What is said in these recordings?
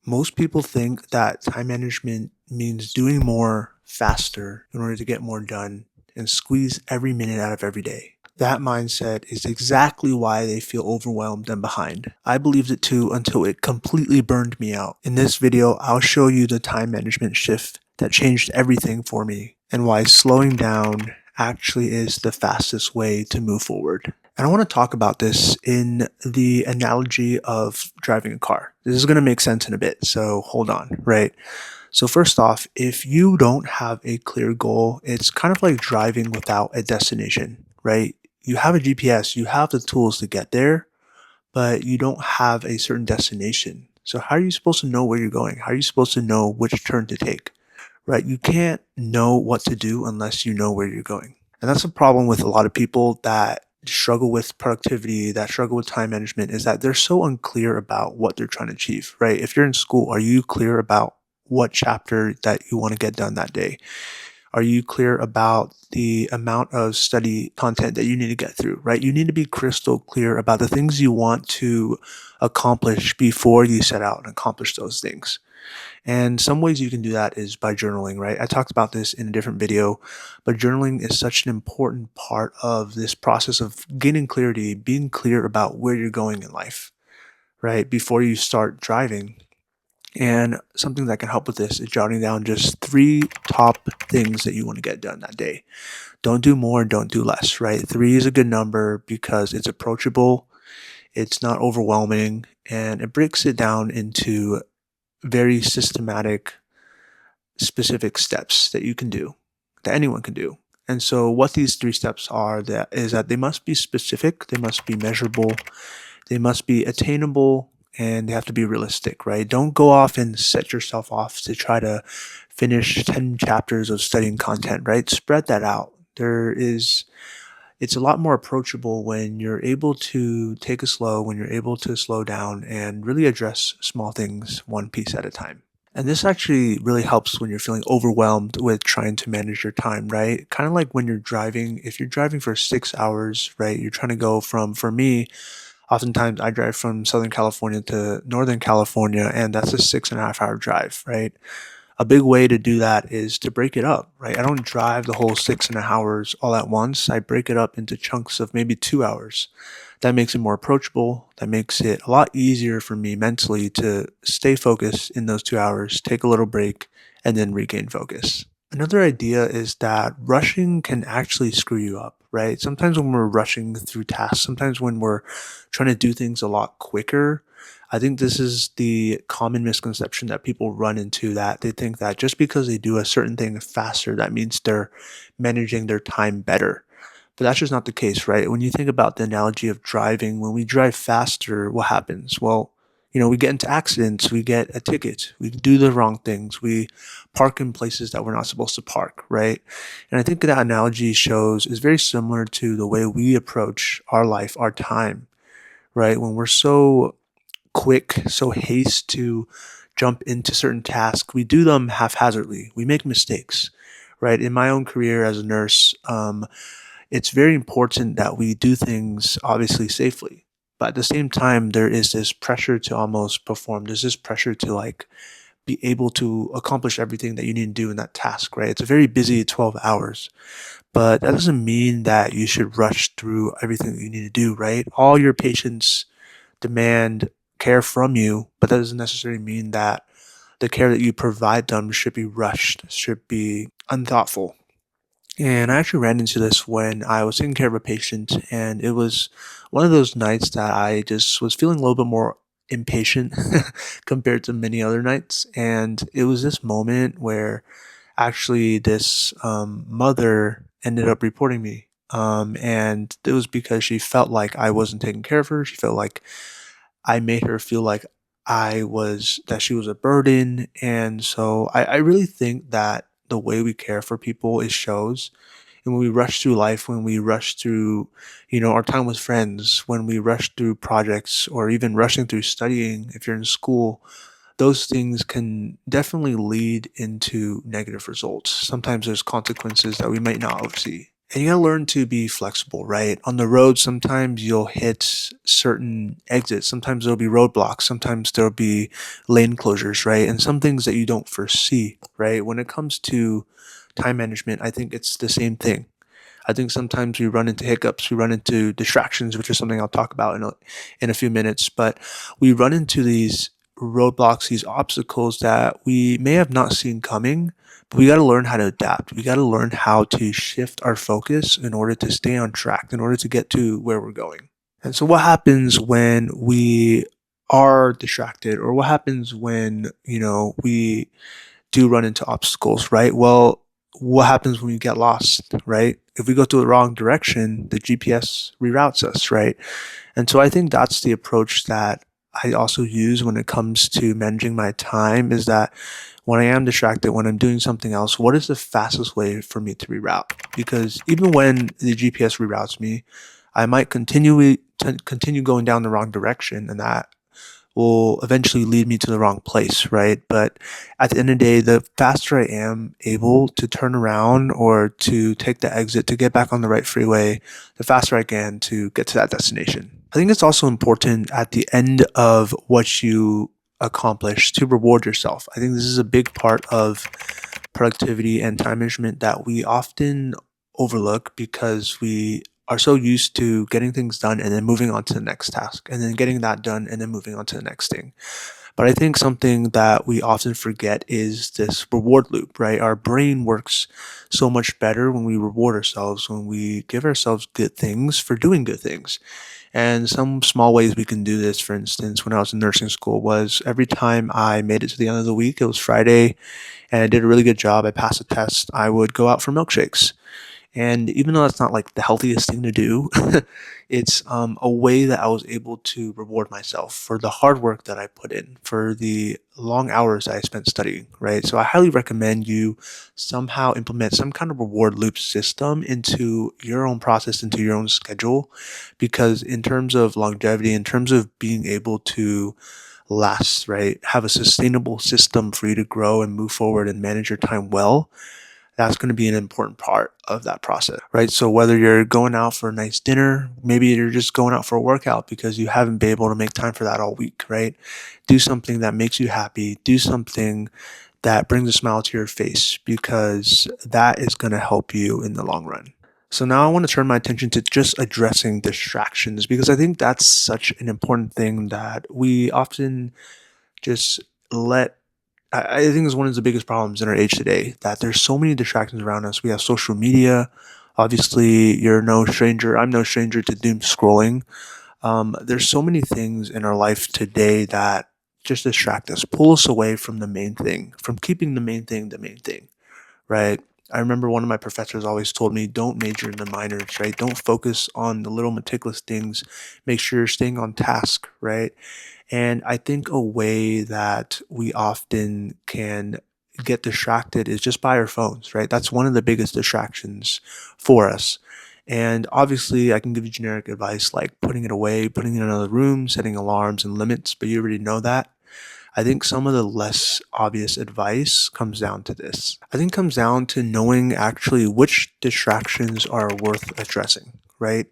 Most people think that time management means doing more faster in order to get more done and squeeze every minute out of every day. That mindset is exactly why they feel overwhelmed and behind. I believed it too until it completely burned me out. In this video, I'll show you the time management shift that changed everything for me and why slowing down actually is the fastest way to move forward. And I want to talk about this in the analogy of driving a car. This is going to make sense in a bit, so hold on, right? So, first off, if you don't have a clear goal, it's kind of like driving without a destination, right? You have a GPS, you have the tools to get there, but you don't have a certain destination. So, how are you supposed to know where you're going? How are you supposed to know which turn to take, right? You can't know what to do unless you know where you're going. And that's a problem with a lot of people that struggle with productivity, that struggle with time management, is that they're so unclear about what they're trying to achieve, right? If you're in school, are you clear about what chapter that you want to get done that day? Are you clear about the amount of study content that you need to get through, right? You need to be crystal clear about the things you want to accomplish before you set out and accomplish those things. And some ways you can do that is by journaling, right? I talked about this in a different video, but journaling is such an important part of this process of gaining clarity, being clear about where you're going in life, right? Before you start driving. And something that can help with this is jotting down just three top things that you want to get done that day. Don't do more, don't do less, right? Three is a good number because it's approachable, it's not overwhelming, and it breaks it down into very systematic specific steps that you can do, that anyone can do. And so what these three steps are that is that they must be specific, they must be measurable, they must be attainable, and they have to be realistic, right? Don't go off and set yourself off to try to finish 10 chapters of studying content, right? Spread that out. It's a lot more approachable when you're able to take it slow, when you're able to slow down and really address small things one piece at a time. And this actually really helps when you're feeling overwhelmed with trying to manage your time, right? Kind of like when you're driving, if you're driving for 6 hours, right? You're trying to go from, for me, oftentimes I drive from Southern California to Northern California, and that's a 6.5 hour drive, right? A big way to do that is to break it up, right? I don't drive the whole 6.5 hours all at once. I break it up into chunks of maybe 2 hours. That makes it more approachable. That makes it a lot easier for me mentally to stay focused in those 2 hours, take a little break, and then regain focus. Another idea is that rushing can actually screw you up, right? Sometimes when we're rushing through tasks, sometimes when we're trying to do things a lot quicker, I think this is the common misconception that people run into, that they think that just because they do a certain thing faster, that means they're managing their time better. But that's just not the case, right? When you think about the analogy of driving, when we drive faster, what happens? Well, we get into accidents, we get a ticket, we do the wrong things, we park in places that we're not supposed to park, right? And I think that analogy shows is very similar to the way we approach our life, our time, right? When we're so quick, so haste to jump into certain tasks, we do them haphazardly. We make mistakes, right? In my own career as a nurse, it's very important that we do things obviously safely. But at the same time, there is this pressure to almost perform. There's this pressure to like be able to accomplish everything that you need to do in that task, right? It's a very busy 12 hours, but that doesn't mean that you should rush through everything that you need to do, right? All your patients demand care from you, but that doesn't necessarily mean that the care that you provide them should be rushed, should be unthoughtful. And I actually ran into this when I was taking care of a patient, and it was one of those nights that I just was feeling a little bit more impatient compared to many other nights. And it was this moment where actually this mother ended up reporting me. And it was because she felt like I wasn't taking care of her. She felt like I made her feel like that she was a burden. And so I really think that the way we care for people is shows. And when we rush through life, when we rush through, our time with friends, when we rush through projects or even rushing through studying, if you're in school, those things can definitely lead into negative results. Sometimes there's consequences that we might not see. And you gotta learn to be flexible, right? On the road, sometimes you'll hit certain exits. Sometimes there'll be roadblocks. Sometimes there'll be lane closures, right? And some things that you don't foresee, right? When it comes to time management, I think it's the same thing. I think sometimes we run into hiccups, we run into distractions, which is something I'll talk about in a few minutes. But we run into these roadblocks, these obstacles that we may have not seen coming, but we got to learn how to adapt. We got to learn how to shift our focus in order to stay on track, in order to get to where we're going. And so, what happens when we are distracted, or what happens when we do run into obstacles, right? Well, what happens when we get lost, right? If we go to the wrong direction, the GPS reroutes us, right? And so I think that's the approach that I also use when it comes to managing my time, is that when I am distracted, when I'm doing something else, what is the fastest way for me to reroute? Because even when the GPS reroutes me, I might continue going down the wrong direction, and that will eventually lead me to the wrong place, right? But at the end of the day, the faster I am able to turn around or to take the exit to get back on the right freeway, the faster I can to get to that destination. I think it's also important at the end of what you accomplish to reward yourself. I think this is a big part of productivity and time management that we often overlook because we are so used to getting things done and then moving on to the next task and then getting that done and then moving on to the next thing. But I think something that we often forget is this reward loop, right? Our brain works so much better when we reward ourselves, when we give ourselves good things for doing good things. And some small ways we can do this, for instance, when I was in nursing school, was every time I made it to the end of the week, it was Friday, and I did a really good job, I passed the test, I would go out for milkshakes. And even though that's not like the healthiest thing to do, it's a way that I was able to reward myself for the hard work that I put in, for the long hours I spent studying, right? So I highly recommend you somehow implement some kind of reward loop system into your own process, into your own schedule, because in terms of longevity, in terms of being able to last, right, have a sustainable system for you to grow and move forward and manage your time well, that's going to be an important part of that process, right? So whether you're going out for a nice dinner, maybe you're just going out for a workout because you haven't been able to make time for that all week, right? Do something that makes you happy. Do something that brings a smile to your face, because that is going to help you in the long run. So now I want to turn my attention to just addressing distractions, because I think that's such an important thing that we often just let. I think is one of the biggest problems in our age today, that there's so many distractions around us. We have social media. Obviously, you're no stranger. I'm no stranger to doom scrolling. There's so many things in our life today that just distract us, pull us away from the main thing, from keeping the main thing, right? I remember one of my professors always told me, don't major in the minors, right? Don't focus on the little meticulous things. Make sure you're staying on task, right? And I think a way that we often can get distracted is just by our phones, right? That's one of the biggest distractions for us. And obviously, I can give you generic advice like putting it away, putting it in another room, setting alarms and limits, but you already know that. I think some of the less obvious advice comes down to this. I think it comes down to knowing actually which distractions are worth addressing, right?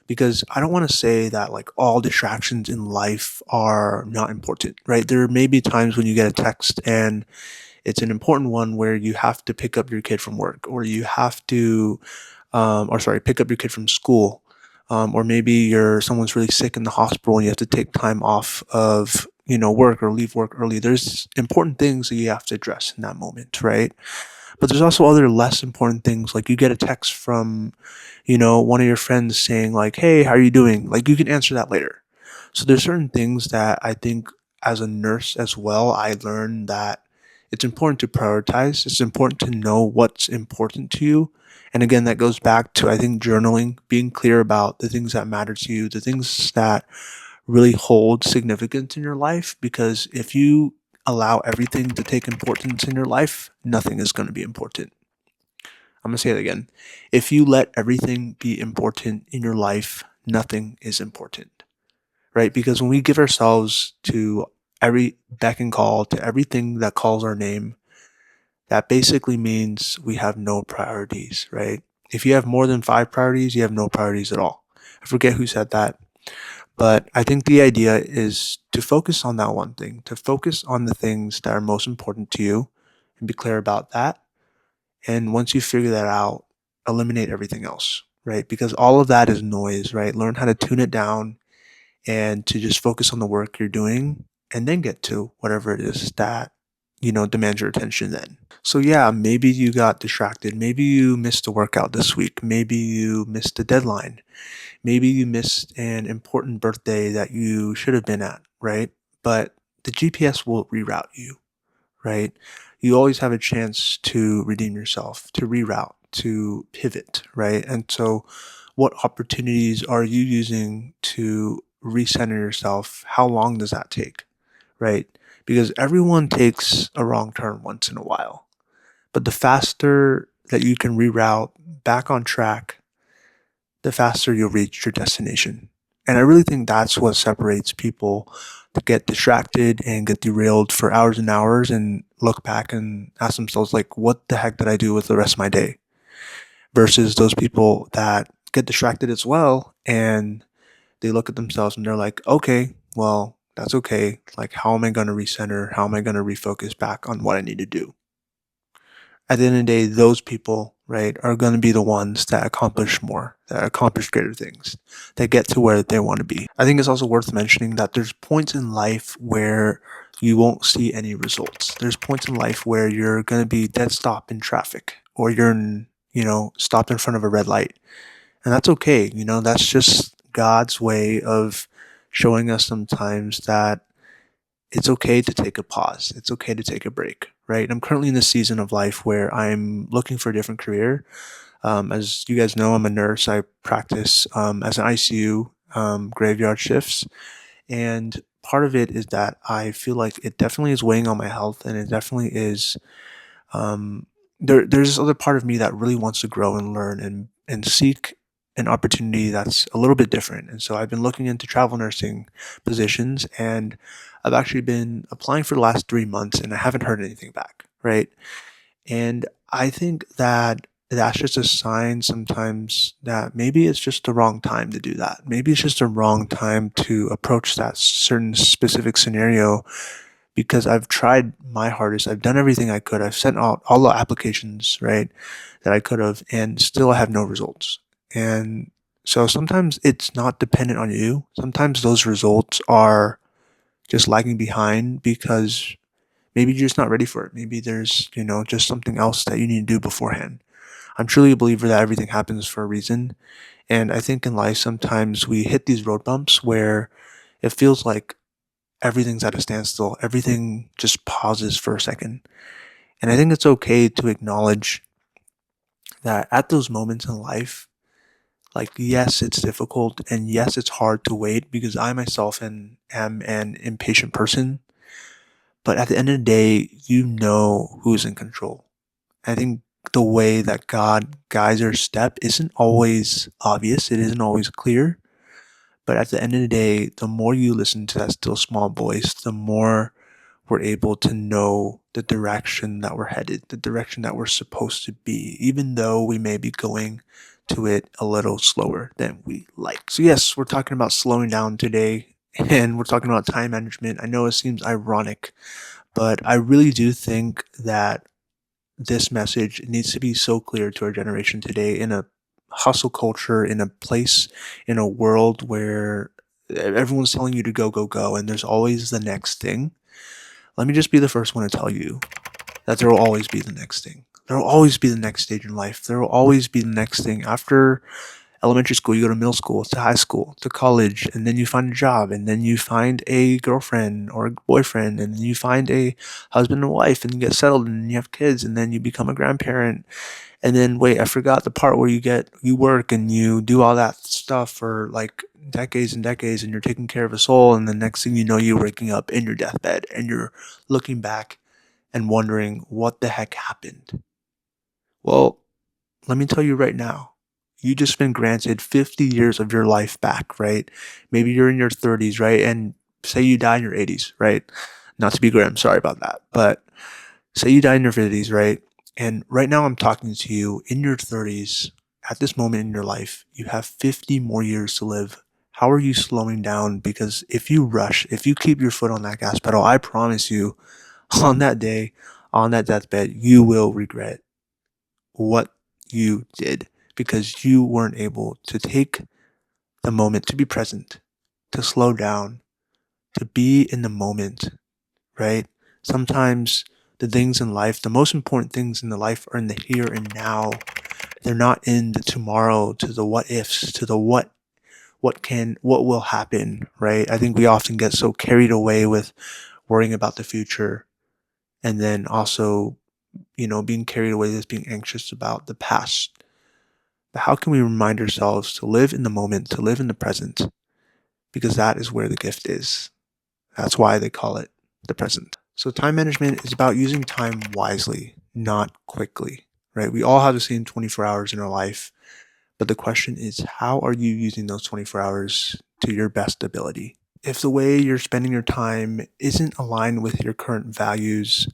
Because I don't want to say that like all distractions in life are not important, right? There may be times when you get a text and it's an important one where you have to pick up your kid from work, or you have to, or sorry, pick up your kid from school, or maybe someone's really sick in the hospital and you have to take time off of work or leave work early. There's important things that you have to address in that moment, right? But there's also other less important things, like you get a text from one of your friends saying like, hey, how are you doing? Like, you can answer that later. So there's certain things that I think as a nurse as well, I learned that it's important to prioritize. It's important to know what's important to you. And again, that goes back to, I think, journaling, being clear about the things that matter to you, the things that really hold significance in your life. Because if you allow everything to take importance in your life, nothing is going to be important. I'm going to say it again. If you let everything be important in your life, nothing is important, right? Because when we give ourselves to every beck and call, to everything that calls our name, that basically means we have no priorities, right? If you have more than 5 priorities, you have no priorities at all. I forget who said that, but I think the idea is to focus on that one thing, to focus on the things that are most important to you and be clear about that. And once you figure that out, eliminate everything else, right? Because all of that is noise, right? Learn how to tune it down and to just focus on the work you're doing and then get to whatever it is that, demands your attention then. So yeah, maybe you got distracted. Maybe you missed a workout this week. Maybe you missed a deadline. Maybe you missed an important birthday that you should have been at, right? But the GPS will reroute you, right? You always have a chance to redeem yourself, to reroute, to pivot, right? And so, what opportunities are you using to recenter yourself? How long does that take, right? Because everyone takes a wrong turn once in a while. But the faster that you can reroute back on track, the faster you'll reach your destination. And I really think that's what separates people that get distracted and get derailed for hours and hours and look back and ask themselves, like, what the heck did I do with the rest of my day? Versus those people that get distracted as well and they look at themselves and they're like, okay, well, that's okay. Like, how am I going to recenter? How am I going to refocus back on what I need to do? At the end of the day, those people, right, are going to be the ones that accomplish more, that accomplish greater things, that get to where they want to be. I think it's also worth mentioning that there's points in life where you won't see any results. There's points in life where you're going to be dead stop in traffic or you're stopped in front of a red light. And that's okay. That's just God's way of showing us sometimes that it's okay to take a pause. It's okay to take a break, right? I'm currently in this season of life where I'm looking for a different career. As you guys know, I'm a nurse. I practice as an ICU, graveyard shifts. And part of it is that I feel like it definitely is weighing on my health and it definitely is um, there's this other part of me that really wants to grow and learn and seek an opportunity that's a little bit different. And so I've been looking into travel nursing positions, and I've actually been applying for the last 3 months, and I haven't heard anything back, right? And I think that that's just a sign sometimes that maybe it's just the wrong time to do that. Maybe it's just the wrong time to approach that certain specific scenario because I've tried my hardest. I've done everything I could. I've sent out all the applications, right, that I could have, and still I have no results. And so sometimes it's not dependent on you. Sometimes those results are just lagging behind because maybe you're just not ready for it. Maybe there's, just something else that you need to do beforehand. I'm truly a believer that everything happens for a reason. And I think in life, sometimes we hit these road bumps where it feels like everything's at a standstill. Everything just pauses for a second. And I think it's okay to acknowledge that at those moments in life, like, yes, it's difficult and yes, it's hard to wait because I myself am an impatient person. But at the end of the day, you know who's in control. I think the way that God guides our step isn't always obvious, it isn't always clear. But at the end of the day, the more you listen to that still small voice, the more we're able to know the direction that we're headed, the direction that we're supposed to be, even though we may be going to it a little slower than we like. So, yes, we're talking about slowing down today and we're talking about time management. I know it seems ironic, but I really do think that this message needs to be so clear to our generation today in a hustle culture, in a place, in a world where everyone's telling you to go, go, go, and there's always the next thing. Let me just be the first one to tell you that there will always be the next thing. There will always be the next stage in life. There will always be the next thing. After elementary school, you go to middle school, to high school, to college, and then you find a job, and then you find a girlfriend or a boyfriend, and then you find a husband and wife, and you get settled, and you have kids, and then you become a grandparent. And then, wait, I forgot the part where you work and you do all that stuff for like decades and decades, and you're taking care of a soul, and the next thing you know, you're waking up in your deathbed, and you're looking back and wondering what the heck happened. Well, let me tell you right now, you just been granted 50 years of your life back, right? Maybe you're in your 30s, right? And say you die in your 80s, right? Not to be grim, sorry about that. But say you die in your 50s, right? And right now I'm talking to you in your 30s at this moment in your life, you have 50 more years to live. How are you slowing down? Because if you rush, if you keep your foot on that gas pedal, I promise you, on that day, on that deathbed, you will regret what you did because you weren't able to take the moment to be present, to slow down, to be in the moment, right? Sometimes the things in life, the most important things in the life are in the here and now. They're not in the tomorrow, to the what ifs, to the what will happen, right? I think we often get so carried away with worrying about the future and then also, being carried away with being anxious about the past. But how can we remind ourselves to live in the moment, to live in the present? Because that is where the gift is. That's why they call it the present. So time management is about using time wisely, not quickly, right? We all have the same 24 hours in our life, but the question is, how are you using those 24 hours to your best ability? If the way you're spending your time isn't aligned with your current values,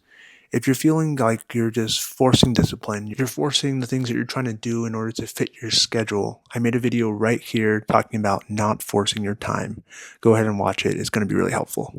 if you're feeling like you're just forcing discipline, you're forcing the things that you're trying to do in order to fit your schedule, I made a video right here talking about not forcing your time. Go ahead and watch it. It's going to be really helpful.